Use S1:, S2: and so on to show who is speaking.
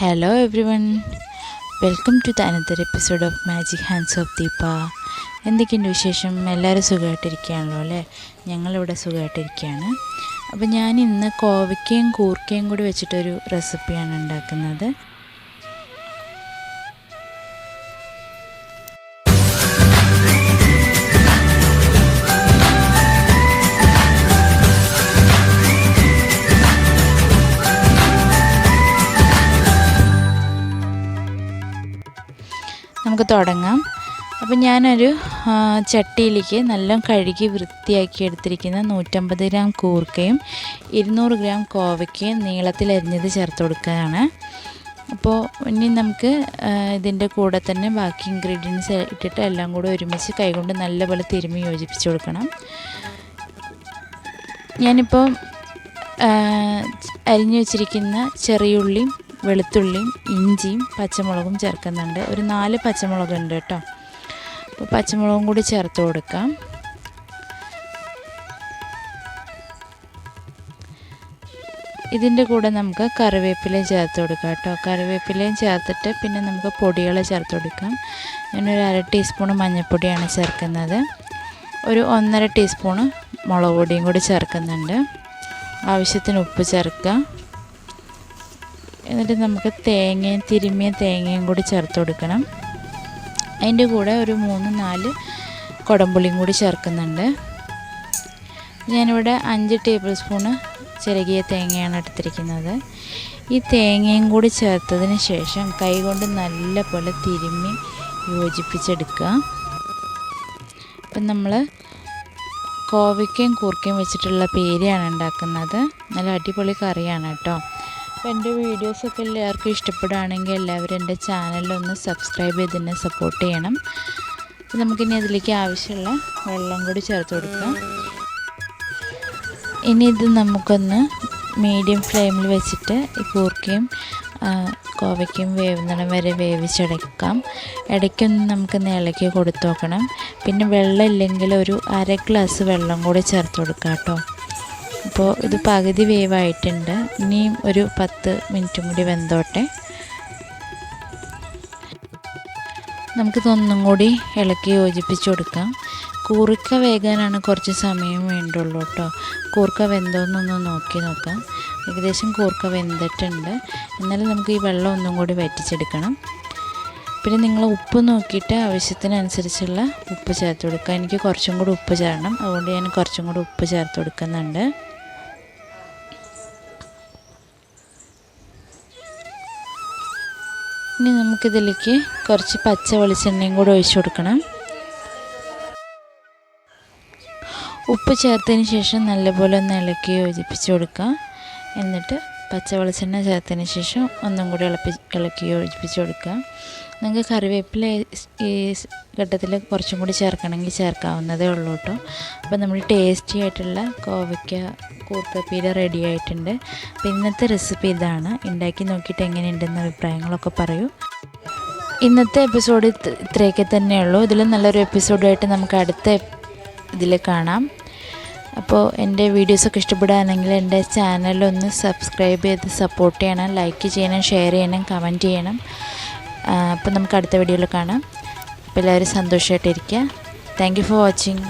S1: Hello everyone, welcome to the another episode of Magic Hands of Deepa. എന്തൊക്കെയുണ്ട് വിശേഷം? എല്ലാവരും സുഖമായിട്ടിരിക്കുകയാണല്ലോ അല്ലേ? ഞങ്ങളിവിടെ സുഖമായിട്ടിരിക്കുകയാണ്. അപ്പോൾ ഞാൻ ഇന്ന് കോവയ്ക്കയും കൂർക്കയും കൂടി വെച്ചിട്ടൊരു റെസിപ്പിയാണ് ഉണ്ടാക്കുന്നത്. നമുക്ക് തുടങ്ങാം. അപ്പോൾ ഞാനൊരു ചട്ടിയിലേക്ക് നല്ല കഴുകി വൃത്തിയാക്കി എടുത്തിരിക്കുന്ന 150 ഗ്രാം കൂർക്കയും 200 ഗ്രാം കോവയ്ക്കയും നീളത്തിൽ അരിഞ്ഞത് ചേർത്ത് കൊടുക്കുകയാണ്. അപ്പോൾ ഇനി നമുക്ക് ഇതിൻ്റെ കൂടെ തന്നെ ബാക്കി ഇൻഗ്രീഡിയൻസ് ഇട്ടിട്ട് എല്ലാം കൂടെ ഒരുമിച്ച് കൈകൊണ്ട് നല്ലപോലെ തിരുമ്മി യോജിപ്പിച്ച് കൊടുക്കണം. ഞാനിപ്പോൾ അരിഞ്ഞു വെച്ചിരിക്കുന്ന ചെറിയുള്ളിയും വെളുത്തുള്ളിയും ഇഞ്ചിയും പച്ചമുളകും ചേർക്കുന്നുണ്ട്. ഒരു 4 പച്ചമുളകുണ്ട് കേട്ടോ. അപ്പോൾ പച്ചമുളകും കൂടി ചേർത്ത് കൊടുക്കാം. ഇതിൻ്റെ കൂടെ നമുക്ക് കറിവേപ്പിലയും ചേർത്ത് കൊടുക്കാം കേട്ടോ. കറിവേപ്പിലയും ചേർത്തിട്ട് പിന്നെ നമുക്ക് പൊടികൾ ചേർത്ത് കൊടുക്കാം. ഞാനൊരു 1/2 ടീസ്പൂൺ മഞ്ഞൾപ്പൊടിയാണ് ചേർക്കുന്നത്. ഒരു 1.5 ടീസ്പൂണ് മുളക് പൊടിയും കൂടി ചേർക്കുന്നുണ്ട്. ആവശ്യത്തിന് ഉപ്പ് ചേർക്കുക. എന്നിട്ട് നമുക്ക് തിരുമ്മിയ തേങ്ങയും കൂടി ചേർത്ത് കൊടുക്കണം. അതിൻ്റെ കൂടെ ഒരു 3-4 കുടംപുളിയും കൂടി ചേർക്കുന്നുണ്ട്. ഞാനിവിടെ 5 ടേബിൾ സ്പൂണ് ചിരകിയ തേങ്ങയാണ് എടുത്തിരിക്കുന്നത്. ഈ തേങ്ങയും കൂടി ചേർത്തതിന് ശേഷം കൈകൊണ്ട് നല്ലപോലെ തിരുമ്മി യോജിപ്പിച്ചെടുക്കുക. അപ്പം നമ്മൾ കോവയ്ക്കയും കൂർക്കയും വെച്ചിട്ടുള്ള പേരയാണ് ഉണ്ടാക്കുന്നത്. നല്ല അടിപൊളി കറിയാണ് കേട്ടോ. അപ്പോൾ എൻ്റെ വീഡിയോസൊക്കെ എല്ലാവർക്കും ഇഷ്ടപ്പെടുകയാണെങ്കിൽ എല്ലാവരും എൻ്റെ ചാനലൊന്ന് സബ്സ്ക്രൈബ് ചെയ്ത് തന്നെ സപ്പോർട്ട് ചെയ്യണം. അപ്പോൾ നമുക്കിനി അതിലേക്ക് ആവശ്യമുള്ള വെള്ളം കൂടി ചേർത്ത് കൊടുക്കാം. ഇനി ഇത് നമുക്കൊന്ന് മീഡിയം ഫ്ലെയിമിൽ വെച്ചിട്ട് ഈ കൂർക്കയും കോവയ്ക്കും വേവുന്നിടം വരെ വേവിച്ചെടുക്കാം. ഇടയ്ക്കൊന്ന് നമുക്കൊന്ന് ഇളക്കി കൊടുത്തു നോക്കണം. പിന്നെ വെള്ളം ഇല്ലെങ്കിൽ ഒരു 1/2 ഗ്ലാസ് വെള്ളം കൂടി ചേർത്ത് കൊടുക്കാം കേട്ടോ. അപ്പോൾ ഇത് പകുതി വേവായിട്ടുണ്ട്. ഇനിയും ഒരു 10 മിനിറ്റും കൂടി വെന്തോട്ടെ. നമുക്കിതൊന്നും കൂടി ഇളക്കി യോജിപ്പിച്ച് കൊടുക്കാം. കൂർക്ക വേകാനാണ് കുറച്ച് സമയം വേണ്ടുള്ളൂ കേട്ടോ. കൂർക്ക വെന്തോന്നൊന്ന് നോക്കാം. ഏകദേശം കൂർക്ക വെന്തിട്ടുണ്ട്. എന്നാലും നമുക്ക് ഈ വെള്ളം ഒന്നും കൂടി വറ്റിച്ചെടുക്കണം. പിന്നെ നിങ്ങൾ ഉപ്പ് നോക്കിയിട്ട് ആവശ്യത്തിനനുസരിച്ചുള്ള ഉപ്പ് ചേർത്ത് കൊടുക്കുക. എനിക്ക് കുറച്ചും കൂടി ഉപ്പ് ചേർക്കണം, അതുകൊണ്ട് ഞാൻ കുറച്ചും കൂടി ഉപ്പ് ചേർത്ത് കൊടുക്കുന്നുണ്ട്. ഇനി നമുക്കിതിലേക്ക് കുറച്ച് പച്ച വെളിച്ചെണ്ണയും കൂടി ഒഴിച്ചു കൊടുക്കണം. ഉപ്പ് ചേർത്തതിന് ശേഷം നല്ലപോലെ ഒന്ന് ഇളക്കി യോജിപ്പിച്ച് കൊടുക്കുക. എന്നിട്ട് പച്ച വെളിച്ചെണ്ണ ചേർത്തതിന് ശേഷം ഒന്നും കൂടി ഇളക്കി യോജിപ്പിച്ച് കൊടുക്കുക. നിങ്ങൾക്ക് കറിവേപ്പില ഈ ഘട്ടത്തിൽ കുറച്ചും കൂടി ചേർക്കണമെങ്കിൽ ചേർക്കാവുന്നതേ ഉള്ളൂ കേട്ടോ. അപ്പോൾ നമ്മൾ ടേസ്റ്റി ആയിട്ടുള്ള കോവയ്ക്ക കൂർക്ക പീര റെഡി ആയിട്ടുണ്ട്. അപ്പോൾ ഇന്നത്തെ റെസിപ്പി ഇതാണ്. ഉണ്ടാക്കി നോക്കിയിട്ട് എങ്ങനെയുണ്ടെന്ന അഭിപ്രായങ്ങളൊക്കെ പറയൂ. ഇന്നത്തെ എപ്പിസോഡ് ഇത്രയൊക്കെ തന്നെയുള്ളൂ. ഇതിൽ നല്ലൊരു എപ്പിസോഡായിട്ട് നമുക്ക് അടുത്ത ഇതിൽ കാണാം. അപ്പോൾ എൻ്റെ വീഡിയോസൊക്കെ ഇഷ്ടപ്പെടുകയാണെങ്കിൽ എൻ്റെ ചാനലൊന്ന് സബ്സ്ക്രൈബ് ചെയ്ത് സപ്പോർട്ട് ചെയ്യണം, ലൈക്ക് ചെയ്യണം, ഷെയർ ചെയ്യണം, കമൻറ്റ് ചെയ്യണം. അപ്പോൾ നമുക്ക് അടുത്ത വീഡിയോയിൽ കാണാം. അപ്പോൾ എല്ലാവരും സന്തോഷമായിട്ടിരിക്കുക. Thank you for watching.